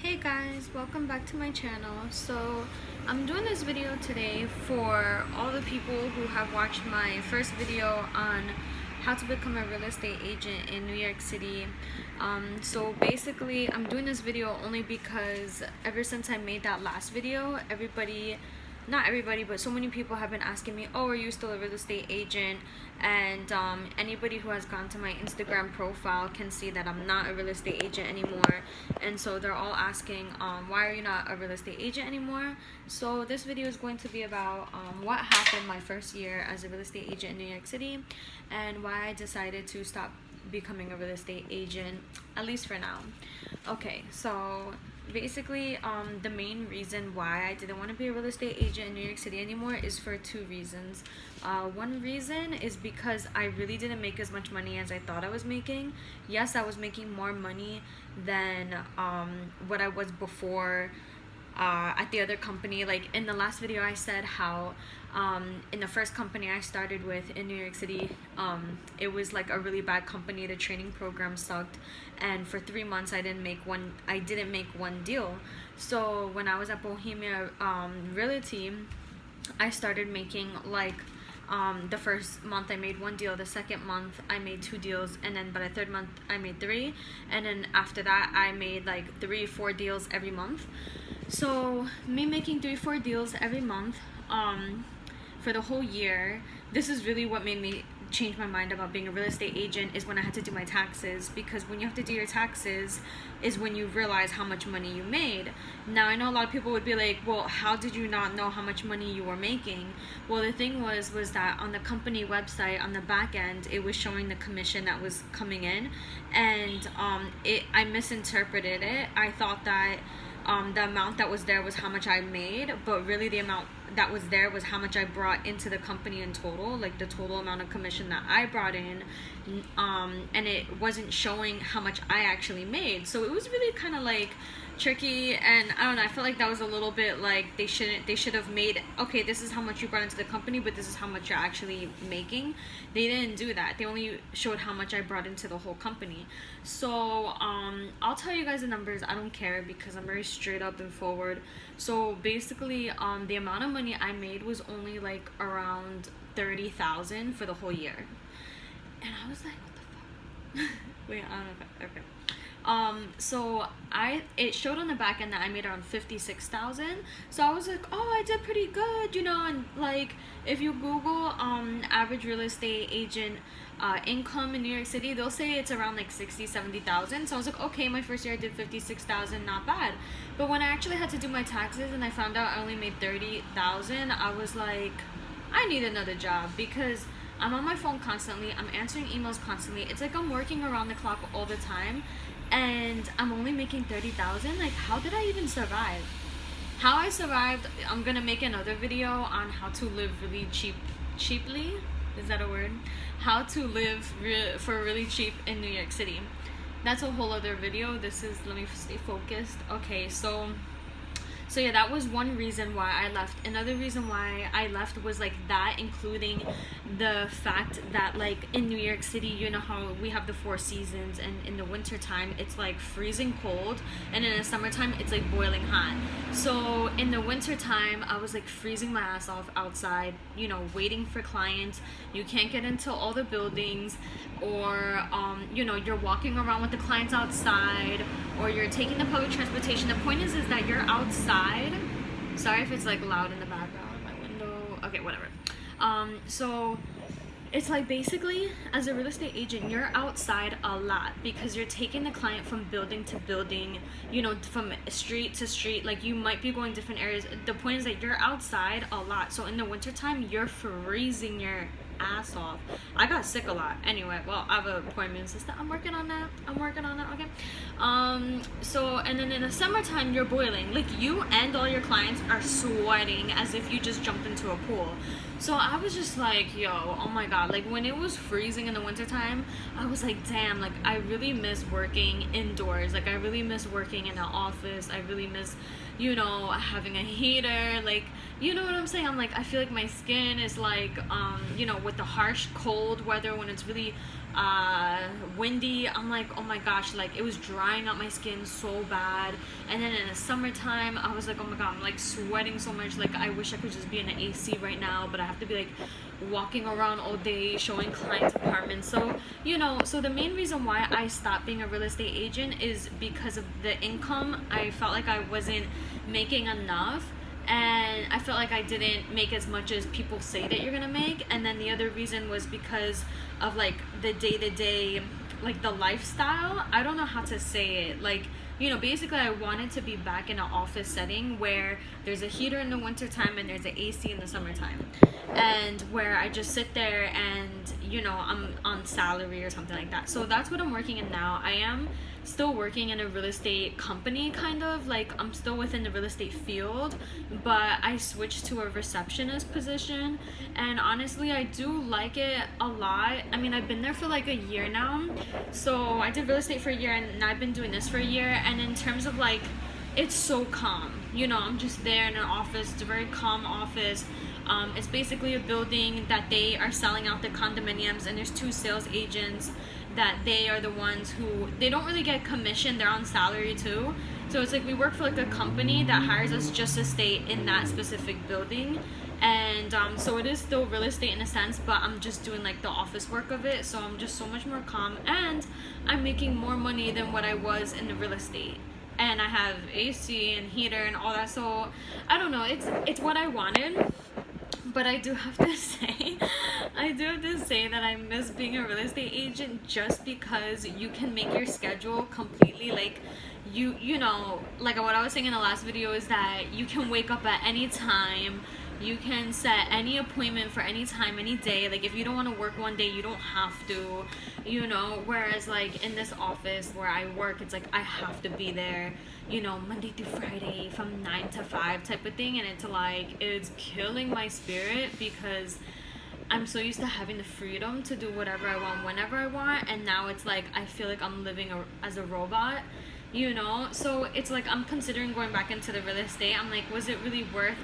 Hey guys, welcome back to my channel. So I'm doing this video today for all the people who have watched my first video on how to become a real estate agent in New York City. So basically I'm doing this video only because ever since I made that last video, not everybody, but so many people have been asking me, oh, are you still a real estate agent? And anybody who has gone to my Instagram profile can see that I'm not a real estate agent anymore. And so they're all asking, why are you not a real estate agent anymore? So this video is going to be about what happened my first year as a real estate agent in New York City and why I decided to stop becoming a real estate agent, at least for now. Okay, so basically the main reason why I didn't want to be a real estate agent in New York City anymore is for two reasons. One reason is because I really didn't make as much money as I thought I was making. Yes, I was making more money than what I was before at the other company. Like in the last video I said how in the first company I started with in New York City, it was like a really bad company. The training program sucked, and for 3 months I didn't make one deal. So when I was at Bohemia Realty, I started making like the first month I made one deal, the second month I made 2 deals, and then by the third month I made 3, and then after that I made like 3-4 deals every month. So me making 3-4 deals every month for the whole year, this is really what made me change my mind about being a real estate agent, is when I had to do my taxes. Because when you have to do your taxes is when you realize how much money you made. Now I know a lot of people would be like, well, how did you not know how much money you were making? Well, the thing was that on the company website, on the back end, it was showing the commission that was coming in, and I misinterpreted it. I thought that the amount that was there was how much I made, but really the amount that was there was how much I brought into the company in total, like the total amount of commission that I brought in, and it wasn't showing how much I actually made. So it was really kind of like tricky, and I don't know, I felt like that was a little bit like they should have made, okay, this is how much you brought into the company, but this is how much you're actually making. They didn't do that. They only showed how much I brought into the whole company. So I'll tell you guys the numbers. I don't care, because I'm very straight up and forward. So basically the amount of money I made was only like around 30,000 for the whole year, and I was like, what the fuck? Wait, I don't know if okay. So it showed on the back end that I made around 56,000. So I was like, oh, I did pretty good, you know. And like if you Google average real estate agent income in New York City, they'll say it's around like 60,000-70,000. So I was like, okay, my first year I did 56,000, not bad. But when I actually had to do my taxes and I found out I only made 30,000, I was like, I need another job, because I'm on my phone constantly, I'm answering emails constantly. It's like I'm working around the clock all the time, and I'm only making 30,000. Like, how did I even survive? How I survived, I'm gonna make another video on how to live really cheaply. Is that a word? How to live for really cheap in New York City. That's a whole other video. This is, let me stay focused. Okay, so yeah, that was one reason why I left. Another reason why I left was like that, including the fact that like in New York City, you know how we have the 4 seasons, and in the winter time it's like freezing cold, and in the summertime it's like boiling hot. So in the winter time I was like freezing my ass off outside, you know, waiting for clients. You can't get into all the buildings, or you know, you're walking around with the clients outside, or you're taking the public transportation. The point is that you're outside. Sorry if it's like loud in the background, my window. Okay, whatever. So it's like basically as a real estate agent, you're outside a lot, because you're taking the client from building to building, you know, from street to street. Like you might be going different areas. The point is that you're outside a lot. So in the wintertime, you're freezing your ass off. I got sick a lot. Anyway, well, I have an appointment, sister. I'm working on that. Okay. So, and then in the summertime, you're boiling. Like you and all your clients are sweating as if you just jumped into a pool. So I was just like, yo, oh my god. Like when it was freezing in the wintertime, I was like, damn, like I really miss working indoors. Like I really miss working in the office. I really miss, you know, having a heater. Like, you know what I'm saying? I'm like, I feel like my skin is like, you know, with the harsh cold weather, when it's really windy. I'm like, oh my gosh, like it was drying out my skin so bad. And then in the summertime, I was like, oh my god, I'm like sweating so much. Like I wish I could just be in an AC right now, but I have to be like walking around all day showing clients apartments. So so the main reason why I stopped being a real estate agent is because of the income. I felt like I wasn't making enough, and I felt like I didn't make as much as people say that you're gonna make. And then the other reason was because of like the day-to-day, like the lifestyle. I don't know how to say it. Like, basically I wanted to be back in an office setting where there's a heater in the wintertime and there's an AC in the summertime, and where I just sit there and I'm on salary or something like that. So that's what I'm working in now. I am still working in a real estate company, kind of like I'm still within the real estate field, but I switched to a receptionist position, and honestly I do like it a lot. I mean, I've been there for like a year now. So I did real estate for a year, and I've been doing this for a year, and in terms of like, it's so calm. I'm just there in an office. It's a very calm office. It's basically a building that they are selling out the condominiums, and there's 2 sales agents that they are the ones who, they don't really get commission, they're on salary too. So it's like we work for like a company that hires us just to stay in that specific building. And so it is still real estate in a sense, but I'm just doing like the office work of it. So I'm just so much more calm, and I'm making more money than what I was in the real estate. And I have AC and heater and all that. So I don't know, it's what I wanted. But I do have to say that I miss being a real estate agent, just because you can make your schedule completely, like like what I was saying in the last video, is that you can wake up at any time. You can set any appointment for any time, any day. Like if you don't want to work one day, you don't have to, whereas like in this office where I work, it's like I have to be there, Monday through Friday from 9 to 5 type of thing. And it's killing my spirit, because I'm so used to having the freedom to do whatever I want whenever I want, and now it's like I feel like I'm living as a robot. So it's like I'm considering going back into the real estate. I'm like, was it really worth?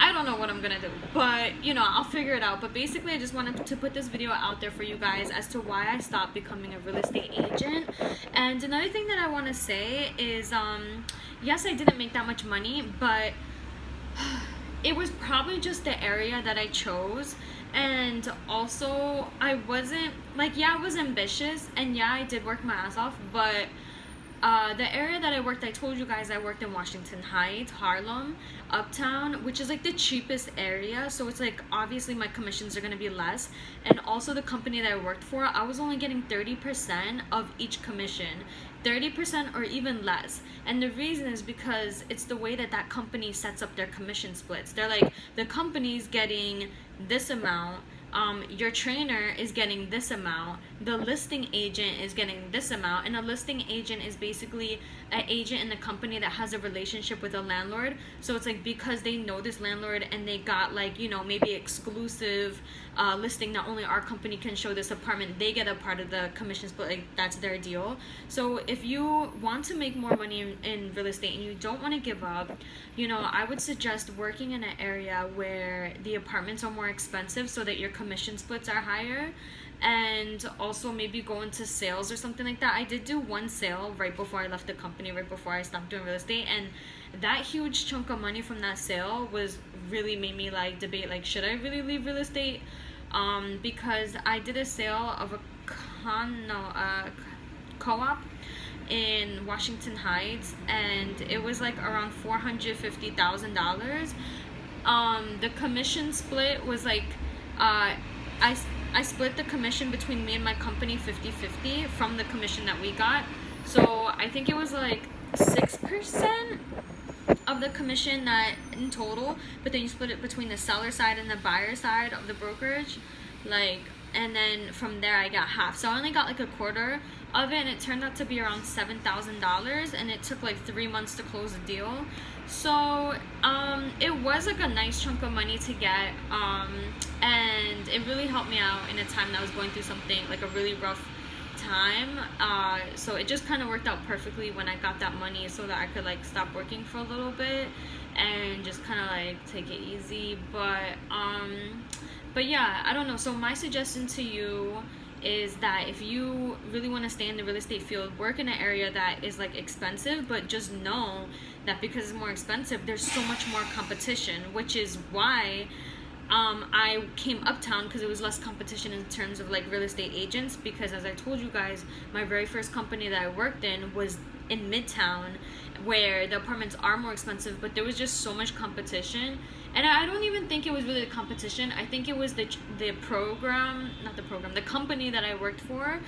I don't know what I'm gonna do, but I'll figure it out. But basically, I just wanted to put this video out there for you guys as to why I stopped becoming a real estate agent. And another thing that I want to say is, yes, I didn't make that much money, but it was probably just the area that I chose. And also, I wasn't like, yeah, I was ambitious, and yeah, I did work my ass off, but the area that I worked, I told you guys I worked in Washington Heights, Harlem, Uptown, which is like the cheapest area. So it's like obviously my commissions are going to be less. And also the company that I worked for, I was only getting 30% of each commission, 30% or even less. And the reason is because it's the way that that company sets up their commission splits. They're like, the company's getting this amount, your trainer is getting this amount, the listing agent is getting this amount. And a listing agent is basically an agent in the company that has a relationship with a landlord. So it's like, because they know this landlord and they got like, maybe exclusive listing, not only our company can show this apartment, they get a part of the commission split. Like that's their deal. So if you want to make more money in real estate and you don't want to give up, I would suggest working in an area where the apartments are more expensive so that your commission splits are higher. And also maybe go into sales or something like that. I did do one sale right before I left the company, right before I stopped doing real estate, and that huge chunk of money from that sale was really made me like debate, like, should I really leave real estate? Because I did a sale of a co-op in Washington Heights, and it was like around $450,000. The commission split was like, I split the commission between me and my company 50-50 from the commission that we got. So I think it was like 6% of the commission that in total, but then you split it between the seller side and the buyer side of the brokerage, like, and then from there I got half. So I only got like a quarter of it, and it turned out to be around $7,000, and it took like 3 months to close the deal. So it was like a nice chunk of money to get, and it really helped me out in a time that I was going through something like a really rough time. So it just kind of worked out perfectly when I got that money, so that I could like stop working for a little bit and just kind of like take it easy. But yeah, I don't know. So my suggestion to you is that if you really want to stay in the real estate field, work in an area that is like expensive, but just know that because it's more expensive, there's so much more competition, which is why I came uptown, because it was less competition in terms of like real estate agents. Because as I told you guys, my very first company that I worked in was in Midtown, where the apartments are more expensive, but there was just so much competition. And I don't even think it was really the competition. I think it was the company that I worked for.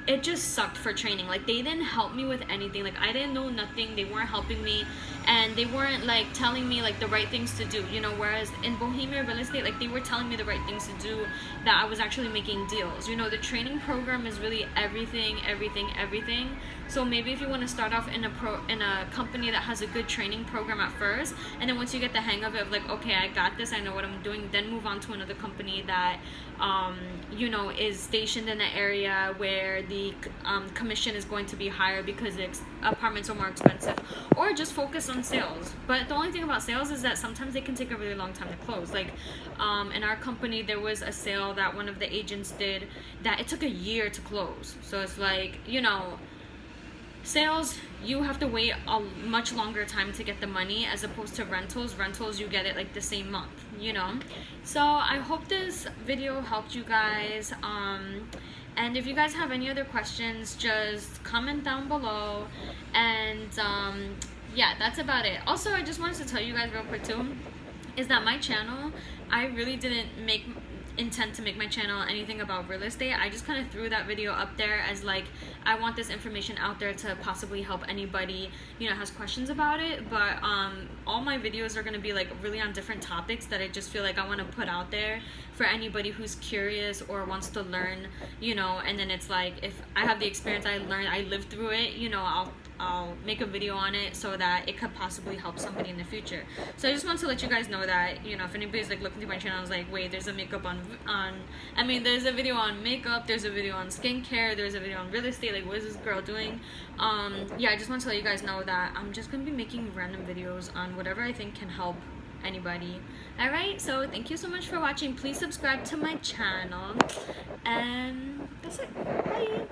It just sucked for training. Like, they didn't help me with anything. Like, I didn't know nothing. They weren't helping me, and they weren't like telling me like the right things to do, you know. Whereas in Bohemia Real Estate, like, they were telling me the right things to do, that I was actually making deals. You know, the training program is really everything. So maybe if you want to start off in a company that has a good training program at first, and then once you get the hang of it, of like, okay, I got this, I know what I'm doing, then move on to another company that you know, is stationed in an area where the commission is going to be higher because the apartments are more expensive. Or just focus on sales. But the only thing about sales is that sometimes they can take a really long time to close. Like, in our company, there was a sale that one of the agents did that it took a year to close. So it's like, you know, sales, you have to wait a much longer time to get the money, as opposed to rentals, you get it like the same month, you know. So I hope this video helped you guys, and if you guys have any other questions, just comment down below. And yeah, that's about it. Also, I just wanted to tell you guys real quick too, is that my channel, I really didn't intend to make my channel anything about real estate. I just kind of threw that video up there as like, I want this information out there to possibly help anybody, you know, has questions about it. But all my videos are going to be like really on different topics that I just feel like I want to put out there for anybody who's curious or wants to learn, you know. And then it's like, if I have the experience, I lived through it, you know, I'll make a video on it so that it could possibly help somebody in the future. So I just want to let you guys know that, you know, if anybody's like looking through my channel and is like, wait, there's a makeup there's a video on makeup, there's a video on skincare, there's a video on real estate, like, what is this girl doing? Yeah, I just want to let you guys know that I'm just gonna be making random videos on whatever I think can help anybody. Alright, so thank you so much for watching. Please subscribe to my channel, and that's it. Bye.